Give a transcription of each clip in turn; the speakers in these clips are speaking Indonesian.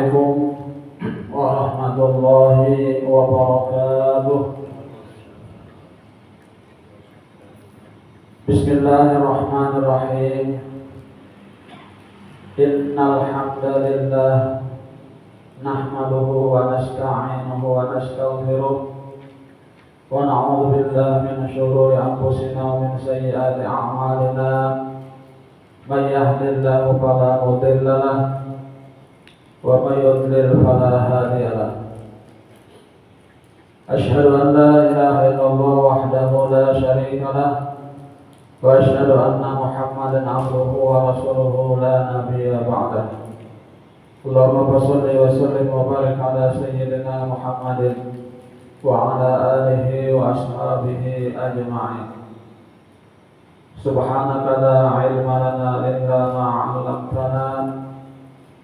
Assalamualaikum warahmatullahi wabarakatuh. Bismillahirrahmanirrahim. Innal hamdalillah nahmaduhu wa nasta'inuhu wa nastaghfiruh wa na'udzu billahi min shururi anfusina wa min sayyiati a'malina. May yahdihillahu fala mudilla lahu wa may yudlil fala hadiya lahu. Asyhadu an la ilaha illallah wahdahu la syarika lahu wa asyhadu anna Muhammadan abduhu wa rasuluhu la nabiyya ba'dahu. Allahumma shalli wa sallim wa barik ala sayyidina Muhammadin wa ala alihi wa ashabihi ajma'in. Subhanaka la ilma lana illa ma 'allamtana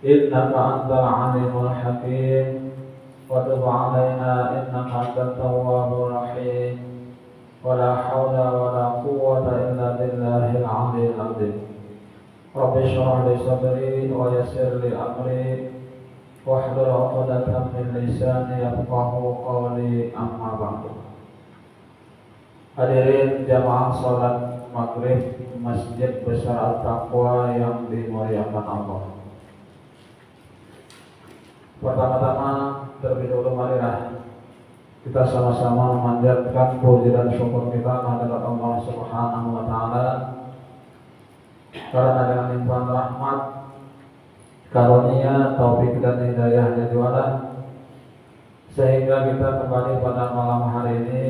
innaka antal alimul hakim wa tub 'alaina innaka antat tawwabur rahim. Wala haula wala quwwata illa billahil 'aliyyil 'azim. Rabbi shrah li sadri wa yassir li amri wahlul 'uqdatam min lisani yafqahu qawli, amma ba'du. Hadirin jamaah salat maghrib Masjid Besar At-Taqwa yang dimuliakan Allah. Pertama-tama terlebih dahulu marilah kita sama-sama memanjatkan puji dan syukur kita kehadirat Allah Subhanahu wa taala karena dengan limpahan rahmat, karunia, taufik dan hidayahnya juara sehingga kita kembali pada malam hari ini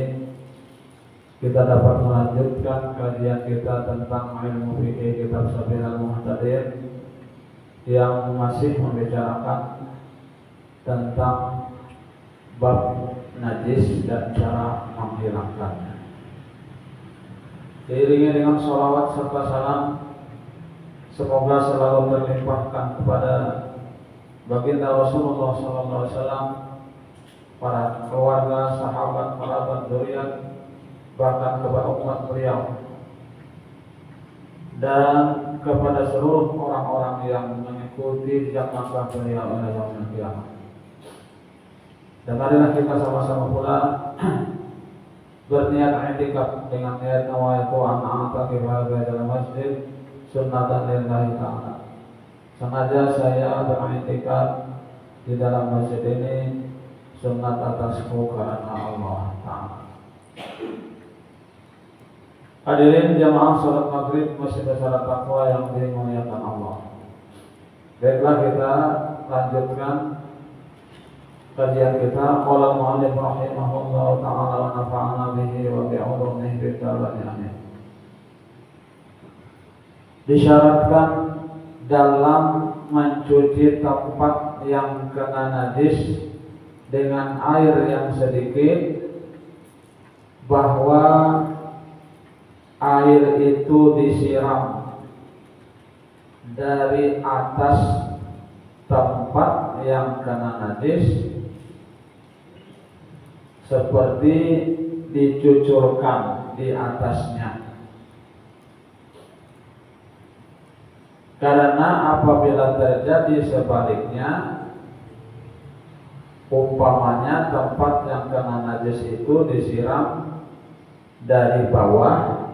kita dapat melanjutkan kajian kita tentang ilmu fikih kitab Sabilul Muhtadin yang masih membicarakan tentang bab najis dan cara menghilangkannya. Diiringi dengan sholawat serta salam, semoga selalu terlimpahkan kepada baginda Rasulullah SAW, para keluarga, sahabat, kerabat, dzurriyyah, bahkan kepada umat beliau dan kepada seluruh orang-orang yang mengikuti jejak langkah beliau pada yaumil qiyamah. Dan marilah kita sama-sama pula berniat i'tikaf dengan niat nawaitu an a'taqif dalam masjid sunnatan lillahi ta'ala. Sengaja saya beriktikaf di dalam masjid ini sunnat atasku karena Allah Ta'ala. Hadirin jamaah salat maghrib Masjid Besar At-Taqwa yang dimuliakan Allah. Baiklah, kita lanjutkan kajian kita. Qala al-mu'allif rahimahullah ta'ala wa nafa'ana bihi wa bi'ulumihi fid dharain amin. Disyaratkan dalam mencuci tempat yang kena najis dengan air yang sedikit bahwa air itu disiram dari atas tempat yang kena najis seperti dicucurkan di atasnya. Karena apabila terjadi sebaliknya, umpamanya tempat yang kena najis itu disiram dari bawah,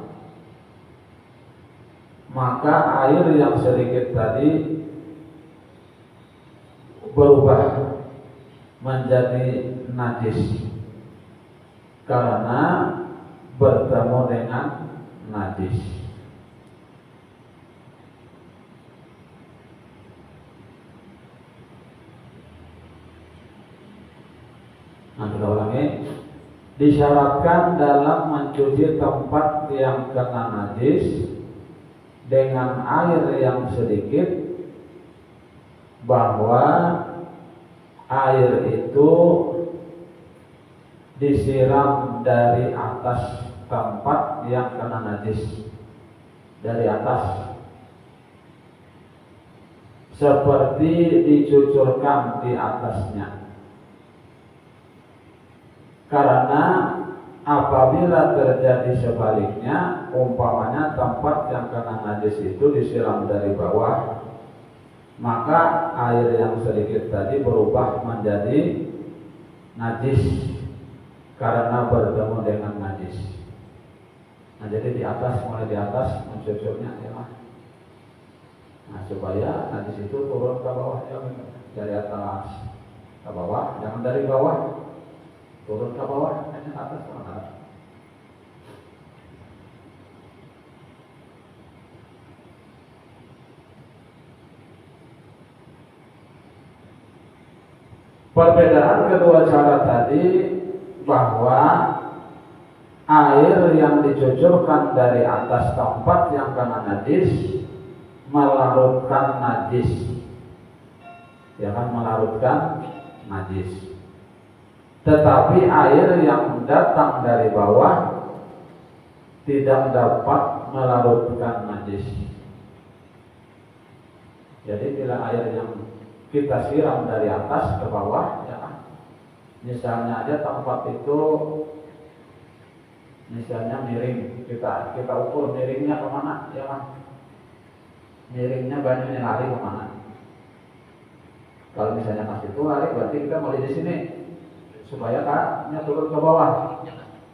maka air yang sedikit tadi berubah menjadi najis karena bertemu dengan najis. Nah, kita ulangi. Disyaratkan dalam mencuci tempat yang kena najis dengan air yang sedikit bahwa air itu disiram dari atas tempat yang kena najis, dari atas, seperti dicucurkan di atasnya. Karena apabila terjadi sebaliknya, umpamanya tempat yang kena najis itu disiram dari bawah, maka air yang sedikit tadi berubah menjadi najis karena bertemu dengan najis. Nah, jadi di atas, mulai di atas mencucurnya ya. Nah, supaya najis itu turun ke bawah ya, dari atas ke bawah, jangan dari bawah turun ke bawah, hanya ke atas ke atas. Perbedaan kedua cara tadi bahwa air yang dicucurkan dari atas tempat yang kena najis melarutkan najis, ya kan, melarutkan najis. Tetapi air yang datang dari bawah tidak dapat melarutkan najis. Jadi bila air yang kita siram dari atas ke bawah, ya kan, misalnya aja tempat itu misalnya miring, kita ukur miringnya kemana, ya kan, miringnya banyaknya lari kemana. Kalau misalnya pas itu lari, berarti kita mulai di sini supaya kaknya turun ke bawah.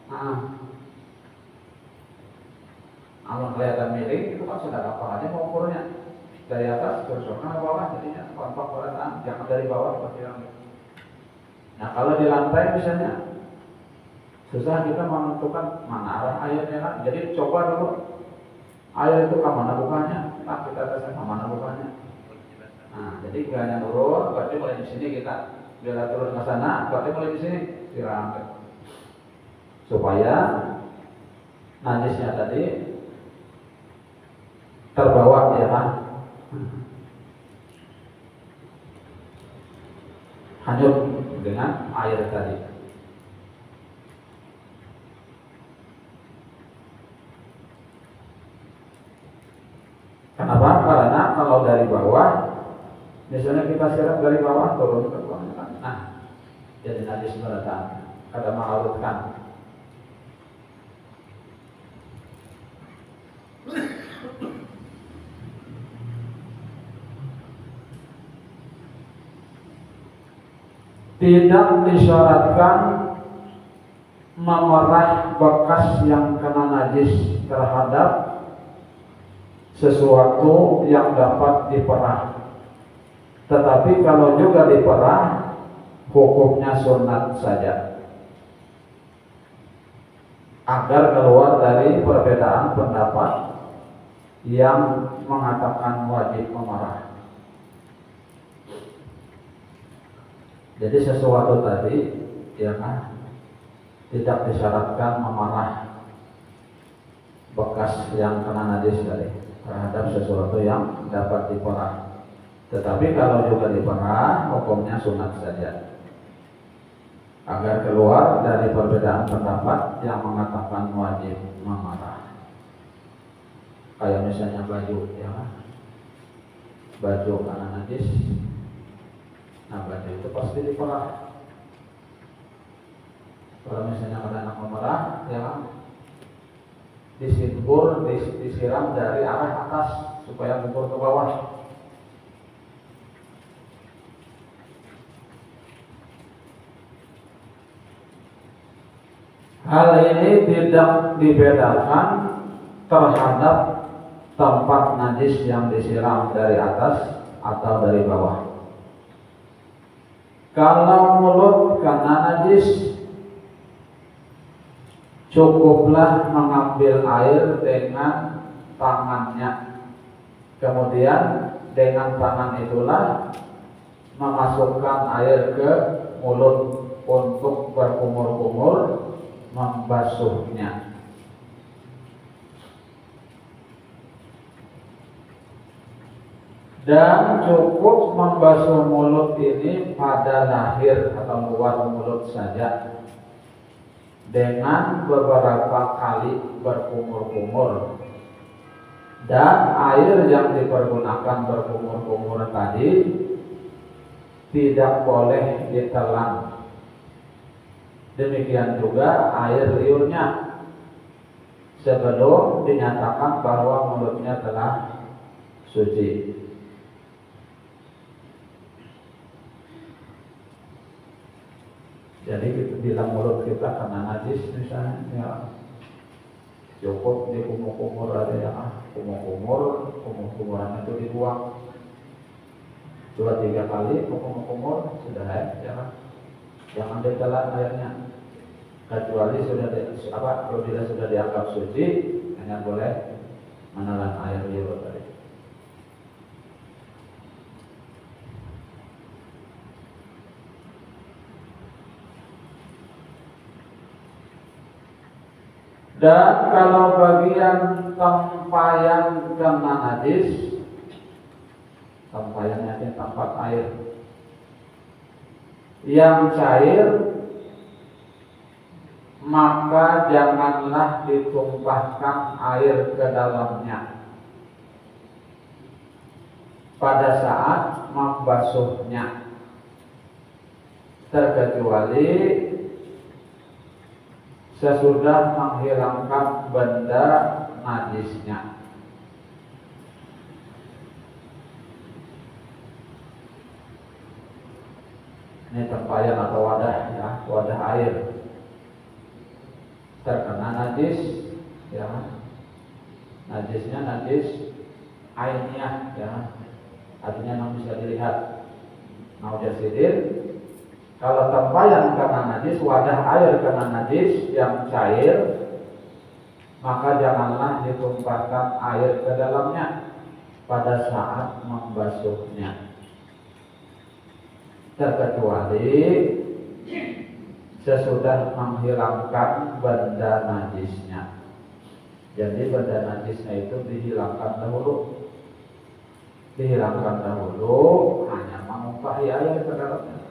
Nah, kalau kelihatan miring itu kan sudah gampang aja mau ukurnya. Dari atas terus ke bawah, jadinya gampang perasaan, jangan dari bawah seperti yang. Nah, kalau di lantai misalnya susah kita menentukan mana arah airnya kan. Jadi coba dulu air itu ke mana bukanya, nah kita tesnya ke mana bukanya. Nah, jadi gaknya turun, berarti mulai di sini kita bila turun ke sana, berarti mulai di sini siram supaya najisnya tadi terbawa, ya kan, hanyut dengan air tadi. Kenapa? Karena kalau dari bawah, misalnya kita siram dari bawah turun ke bawah, nah jadi najis beneran, kada melarutkan. Tidak disyaratkan memerah bekas yang kena najis terhadap sesuatu yang dapat diperah. Tetapi kalau juga diperah, hukumnya sunat saja, agar keluar dari perbedaan pendapat yang mengatakan wajib memerah. Jadi sesuatu tadi, ya kan, tidak disyaratkan memerah bekas yang kena najis tadi terhadap sesuatu yang dapat diperah. Tetapi kalau juga diperah, hukumnya sunat saja, agar keluar dari perbedaan pendapat yang mengatakan wajib memerah. Kayak misalnya baju, ya kan, baju kena najis, nah baju itu pasti diperah. Kalau misalnya ada anak memerah, ya kan, disiram dari arah atas supaya ngumpul ke bawah. Hal ini tidak dibedakan terhadap tempat najis yang disiram dari atas atau dari bawah. Kalau mulut kena najis, cukuplah mengambil air dengan tangannya. Kemudian dengan tangan itulah memasukkan air ke mulut untuk berkumur-kumur membasuhnya. Dan cukup membasuh mulut ini pada lahir atau luar mulut saja, dengan beberapa kali berkumur-kumur. Dan air yang dipergunakan berkumur-kumur tadi tidak boleh ditelan. Demikian juga air liurnya sebelum dinyatakan bahwa mulutnya telah suci. Jadi bila mulut kita kena najis misalnya, ya cukup di kumur-kumur aja ya, kumur-kumuran itu dibuang 2-3 kali kumur-kumur sudah ya, jangan ditelan airnya. Kecuali apabila sudah dianggap suci, hanya boleh menelan air liur tadi. Dan kalau bagian tempayan kena najis, tempayannya di tempat air yang cair, maka janganlah ditumpahkan air ke dalamnya pada saat membasuhnya, terkecuali sesudah menghilangkan benda najisnya. Ini tempayan atau wadah ya, wadah air terkena najis ya, najisnya najis ainiyah ya, artinya yang bisa dilihat naujasidin. Kalau tempayan kena najis, wadah air kena najis yang cair, maka janganlah ditumpahkan air ke dalamnya pada saat membasuhnya, terkecuali sesudah menghilangkan benda najisnya. Jadi benda najisnya itu dihilangkan dahulu, hanya mengumpahi air ke dalamnya.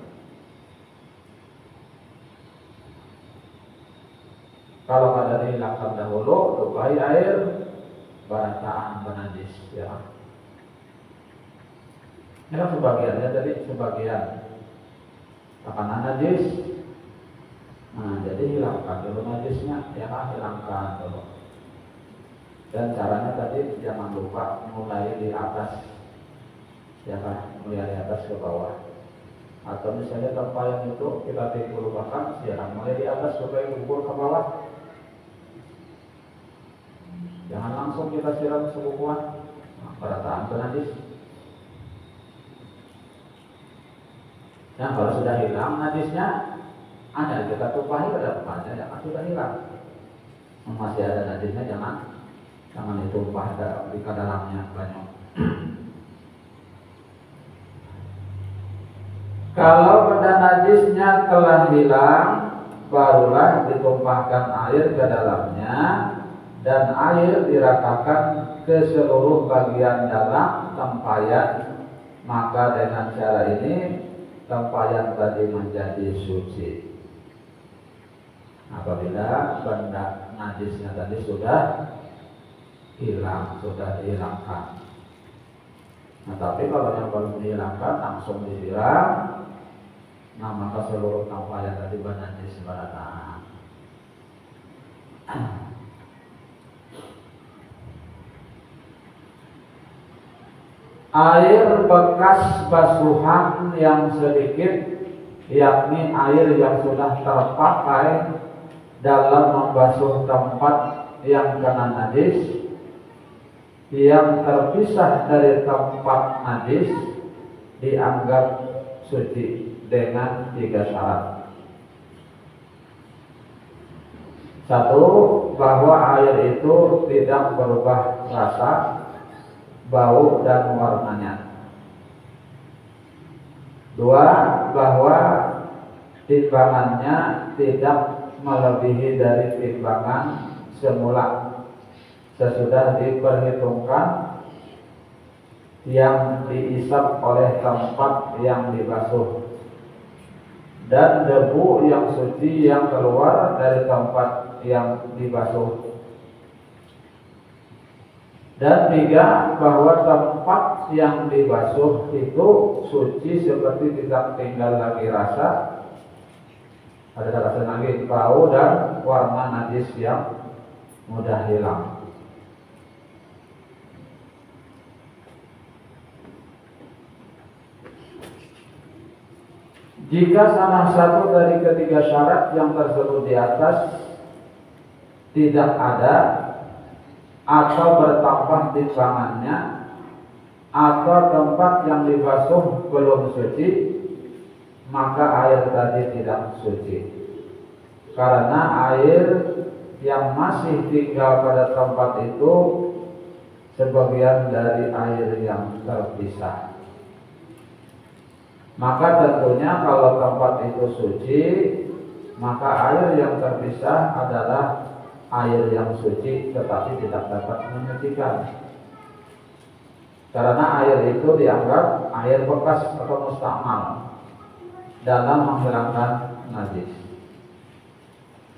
Kalau ada dihilangkan dahulu, tumpahi air, barataan benajis ya. Ini kan sebagiannya tadi, sebagian makanan najis. Nah, jadi hilangkan dulu najisnya, ya kan, hilangkan dulu. Dan caranya tadi jangan lupa mulai di atas, ya kan, mulai di atas ke bawah. Atau misalnya tempayan itu kita pikul bahkan, silakan mulai di atas supaya gugur ke bawah. Jangan langsung kita siram sebukuan, barataan benajis. Yang kalau sudah hilang najisnya, hanya kita tumpahi ke depannya, jangan sudah hilang. Masih ada najisnya, jangan ditumpah di dalamnya banyak. Kalau benda najisnya telah hilang, barulah ditumpahkan air ke dalamnya dan air diratakan ke seluruh bagian dalam tempayan. Maka dengan cara ini tempayan tadi menjadi suci. Apabila benda najisnya tadi sudah hilang, sudah dihilangkan. Nah, tapi kalau yang belum dihilangkan langsung disiram, nah maka seluruh tempayan tadi najis barataan. Air bekas basuhan yang sedikit, yakni air yang sudah terpakai dalam membasuh tempat yang kena najis, yang terpisah dari tempat najis, dianggap suci dengan 3 syarat. 1. Bahwa air itu tidak berubah rasa, bau, dan warnanya. 2. Bahwa timbangannya tidak melebihi dari timbangan semula sesudah diperhitungkan yang diisap oleh tempat yang dibasuh, dan debu yang suci yang keluar dari tempat yang dibasuh. Dan 3. Bahwa tempat yang dibasuh itu suci seperti tidak tinggal lagi rasa, ada rasa lagi bau dan warna najis yang mudah hilang. Jika salah satu dari ketiga syarat yang tersebut di atas tidak ada atau bertambah timbangannya, atau tempat yang dibasuh belum suci, maka air tadi tidak suci. Karena air yang masih tinggal pada tempat itu sebagian dari air yang terpisah. Maka tentunya kalau tempat itu suci, maka air yang terpisah adalah air yang suci, tetapi tidak dapat menyucikan. Karena air itu dianggap air bekas atau mustakmal dalam menghilangkan najis.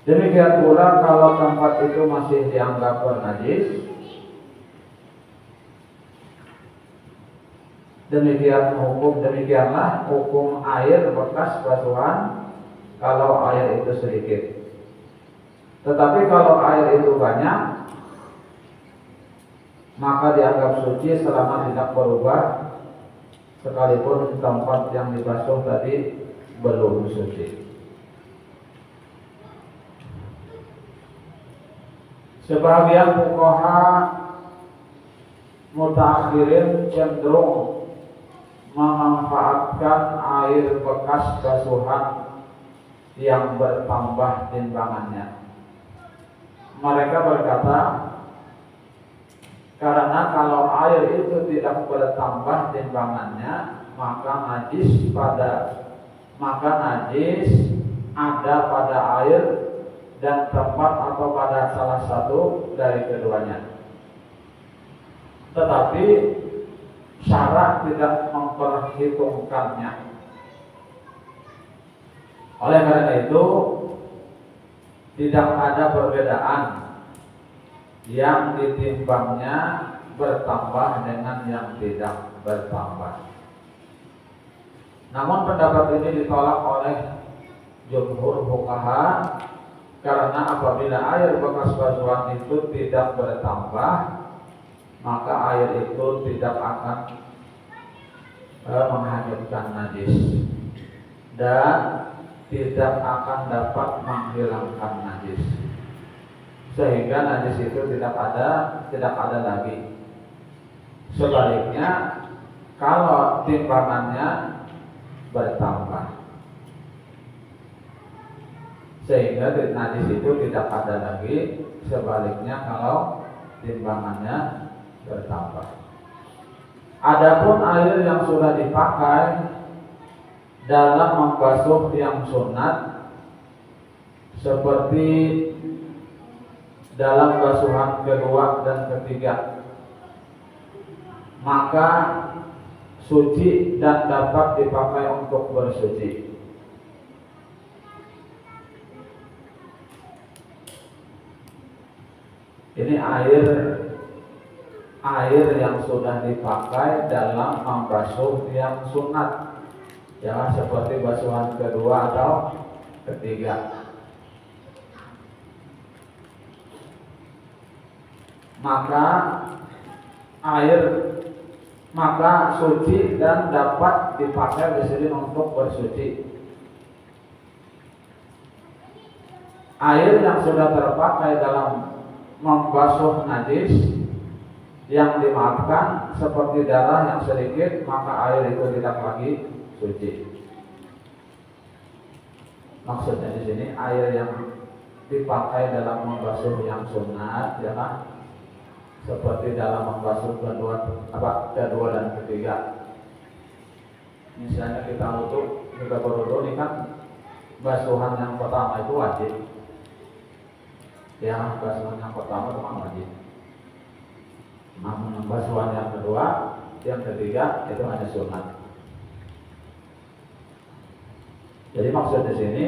Demikian pula kalau tempat itu masih dianggap bernajis, demikianlah hukum air bekas basuhan kalau air itu sedikit. Tetapi kalau air itu banyak, maka dianggap suci selama tidak berubah, sekalipun tempat yang dibasuh tadi belum suci. Sebagian fuqaha mutaakhirin cenderung memanfaatkan air bekas basuhan yang bertambah timbangannya. Mereka berkata, karena kalau air itu tidak bertambah timbangannya, maka najis ada pada air dan tempat atau pada salah satu dari keduanya. Tetapi syarat tidak memperhitungkannya. Oleh karena itu, tidak ada perbedaan yang ditimbangnya bertambah dengan yang tidak bertambah. Namun pendapat ini ditolak oleh jumhur fuqaha karena apabila air bekas basuhan itu tidak bertambah, maka air itu tidak akan menghanyutkan najis dan tidak akan dapat menghilangkan najis, sehingga najis itu tidak ada lagi. Sebaliknya, kalau timbangannya bertambah, sehingga najis itu tidak ada lagi. Sebaliknya, kalau timbangannya bertambah. Adapun air yang sudah dipakai dalam membasuh yang sunat, seperti dalam basuhan kedua dan ketiga, maka suci dan dapat dipakai untuk bersuci. Ini air yang sudah dipakai dalam membasuh yang sunat, ya, seperti basuhan kedua atau ketiga. Maka suci dan dapat dipakai di sini untuk bersuci. Air yang sudah terpakai dalam membasuh najis yang dimaafkan seperti darah yang sedikit, maka air itu tidak lagi suci. Maksudnya di sini air yang dipakai dalam membasuh yang sunat, ya kan? Seperti dalam membasuh kedua dan ketiga. Misalnya kita berwudu, ini kan basuhan yang pertama itu wajib. Ya, basuhan yang pertama itu wajib. Namun basuhan yang kedua, yang ketiga itu hanya sunat. Jadi maksud di sini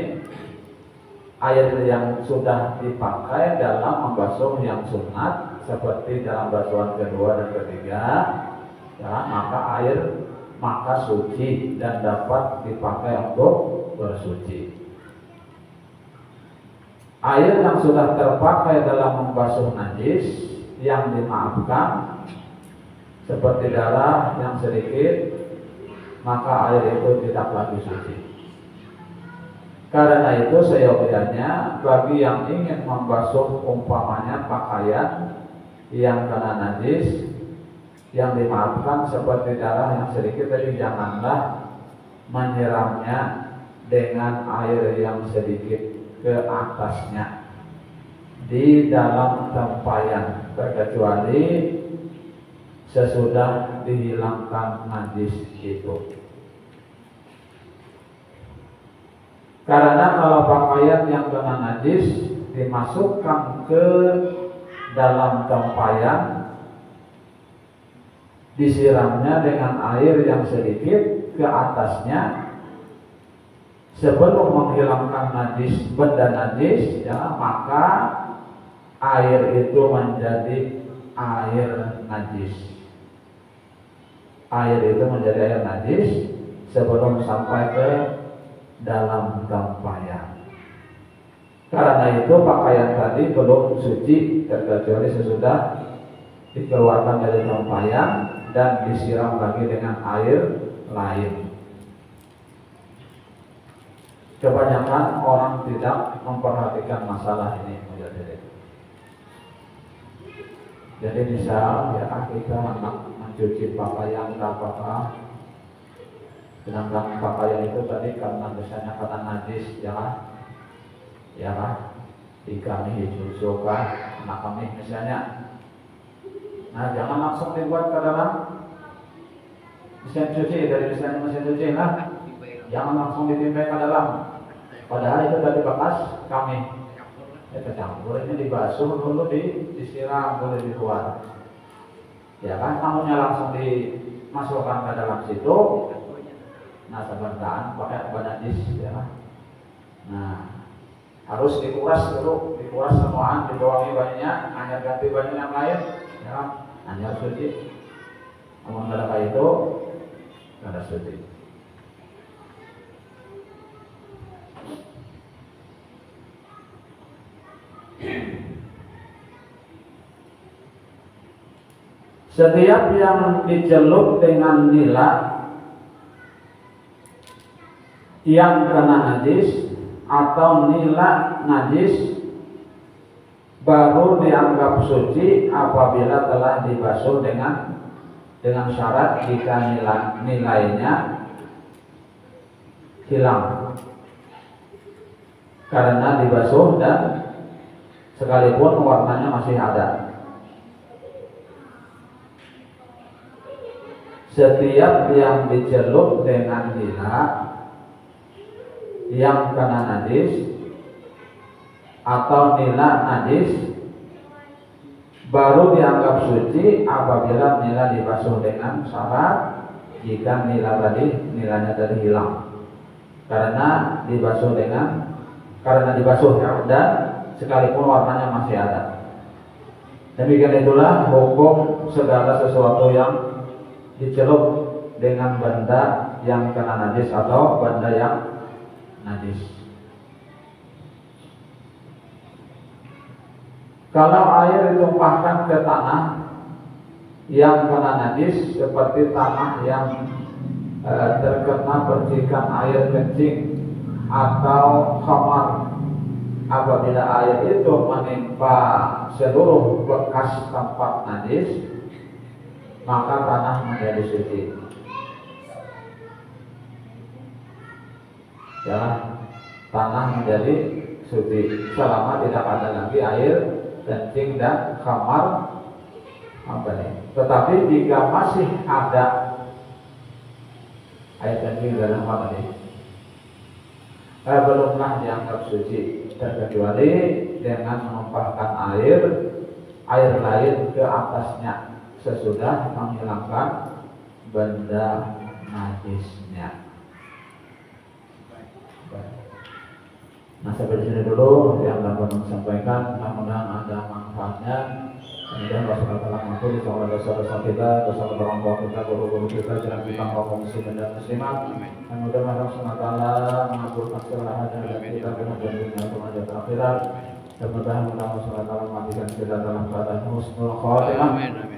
air yang sudah dipakai dalam membasuh yang sunat, seperti dalam basuhan kedua dan ketiga, ya, maka suci dan dapat dipakai untuk bersuci. Air yang sudah terpakai dalam membasuh najis yang dimaafkan, seperti darah yang sedikit, maka air itu tidak lagi suci. Karena itu seyogyanya bagi yang ingin membasuh umpamanya pakaian yang kena najis, yang dimaafkan seperti darah yang sedikit, tadi janganlah menyiramnya dengan air yang sedikit ke atasnya di dalam tempayan, terkecuali sesudah dihilangkan najis itu. Karena kalau pakaian yang kena najis dimasukkan ke dalam tempayan, disiramnya dengan air yang sedikit ke atasnya sebelum menghilangkan najis, benda najis, ya, maka air itu menjadi air najis. Air itu menjadi air najis sebelum sampai ke dalam tempayan. Karena itu pakaian tadi belum suci terkecuali sesudah dikeluarkan dari tempayan dan disiram lagi dengan air lain. Kebanyakan orang tidak memperhatikan masalah ini. Jadi misal ya kita mencuci pakaian apakah, sedangkan pakaian itu tadi karena misalnya karena najis, ya kan, di kami dicuci anak kami misalnya. Nah, jangan langsung dibuat ke dalam mesin cuci, dari misalnya mesin cuci, nah, jangan langsung ditimpa ke dalam. Padahal itu tadi bekas kami. Kecampur, ini dibasuh dulu, disiram boleh di luar. Ya kan, namunnya langsung dimasukkan ke dalam situ. Nah, sebentar pakai najis, ya kan. Nah, harus dikuras dulu, dikuras semuaan, dibawahi bajunya, hanya ganti baju yang lain, ya kan, hanya suci. Namun pada kayak itu, nggak ada suci. Setiap yang dicelup dengan nila yang kena najis atau nila najis baru dianggap suci apabila telah dibasuh dengan syarat jika nilainya hilang karena dibasuh dan sekalipun warnanya masih ada. Setiap yang dicelup dengan nila yang kena najis atau nila najis baru dianggap suci apabila nila dibasuh dengan syarat jika nilainya tadi hilang karena dibasuh ya, dan sekalipun warnanya masih ada. Demikian itulah hukum segala sesuatu yang dicelup dengan benda yang kena najis atau benda yang najis. Kalau air ditumpahkan ke tanah yang kena najis seperti tanah yang terkena percikan air kencing atau khamar, apabila air itu menimpa seluruh bekas tempat najis, maka tanah menjadi suci. Ya, tanah menjadi suci selama tidak ada lagi air kencing dan khamar. Tetapi jika masih ada air kencing dan khamar belumlah dianggap suci, terkecuali dengan menumpahkan air lain ke atasnya sesudah menghilangkan benda najisnya. Nah, sampai di sini dulu yang dapat sampaikan. Mudah-mudahan ada manfaatnya. Kemudian Allah telah mampu di semua dosa-dosa kita, dosa orang tua kita, guru-guru kita, jangan kita kaum muslimin dan muslimat. Mudah-mudahan Allah mengabulkan segala hajat kita, kemudian dunia kemudian akhirat. Mudah-mudahan Allah mengabulkan kita dalam keadaan husnul khatimah,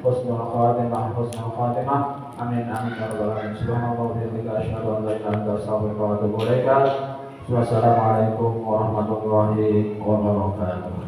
husnul khatimah, husnul khatimah. Amin amin ya rabbal alamin. Subhanallah wa bihamdihi asyhadu an la ilaha illa anta astaghfiruka wa atubu ilaik. Wassalamualaikum warahmatullahi wabarakatuh.